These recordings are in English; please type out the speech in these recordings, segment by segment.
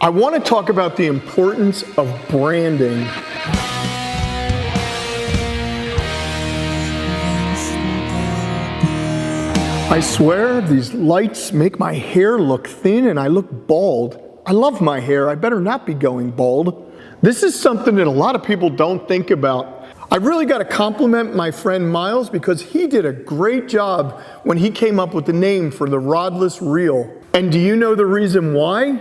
I want to talk about the importance of branding. I swear these lights make my hair look thin and I look bald. I love my hair, I better not be going bald. This is something that a lot of people don't think about. I really got to compliment my friend Miles because he did a great job when he came up with the name for the Rodless Reel. And do you know the reason why?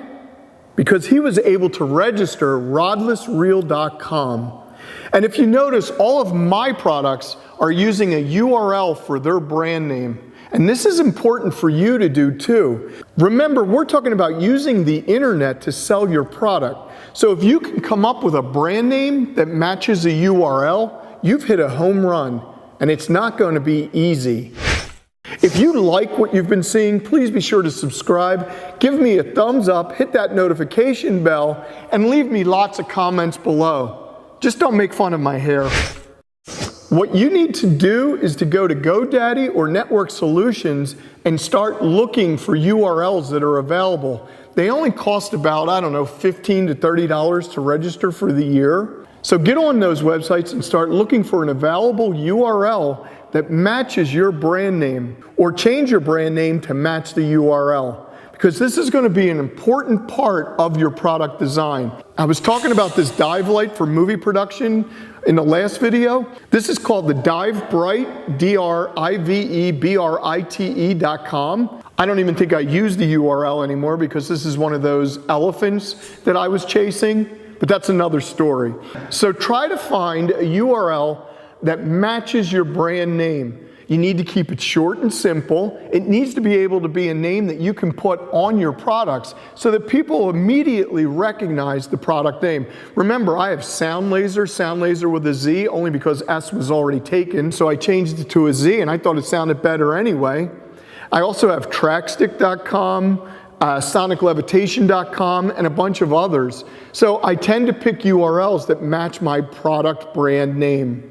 Because he was able to register rodlessreel.com. And if you notice, all of my products are using a URL for their brand name. And this is important for you to do too. Remember, we're talking about using the internet to sell your product. So if you can come up with a brand name that matches a URL, you've hit a home run, and it's not going to be easy. If you like what you've been seeing, please be sure to subscribe, give me a thumbs up, hit that notification bell, and leave me lots of comments below. Just don't make fun of my hair. What you need to do is to go to GoDaddy or Network Solutions and start looking for URLs that are available. They only cost about, $15 to $30 to register for the year. So get on those websites and start looking for an available URL that matches your brand name, or change your brand name to match the URL. Because this is going to be an important part of your product design. I was talking about this dive light for movie production in the last video. This is called the DiveBrite, DriveBrite.com. I don't even think I use the URL anymore because this is one of those elephants that I was chasing, but that's another story. So try to find a URL that matches your brand name. You need to keep it short and simple. It needs to be able to be a name that you can put on your products so that people immediately recognize the product name. Remember, I have SoundLaser with a Z, only because S was already taken, so I changed it to a Z and I thought it sounded better anyway. I also have Trackstick.com, SonicLevitation.com, and a bunch of others. So I tend to pick URLs that match my product brand name.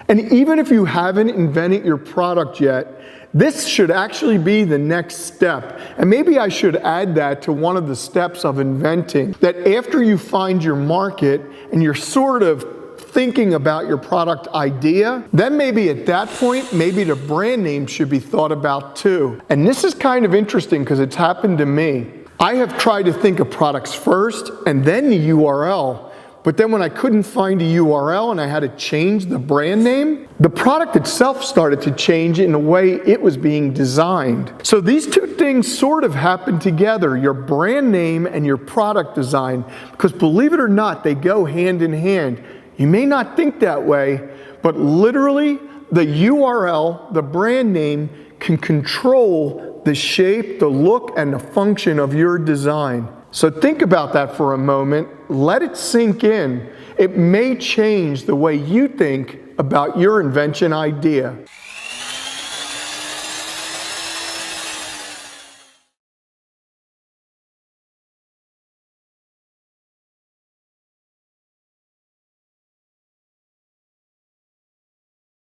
And even if you haven't invented your product yet, this should actually be the next step. And maybe I should add that to one of the steps of inventing, that after you find your market and you're sort of thinking about your product idea, then maybe at that point, maybe the brand name should be thought about too. And this is kind of interesting because it's happened to me. I have tried to think of products first and then the URL. But then when I couldn't find a URL and I had to change the brand name, the product itself started to change in the way it was being designed. So these two things sort of happen together, your brand name and your product design, because believe it or not, they go hand in hand. You may not think that way, but literally the URL, the brand name, can control the shape, the look, and the function of your design. So think about that for a moment, let it sink in. It may change the way you think about your invention idea.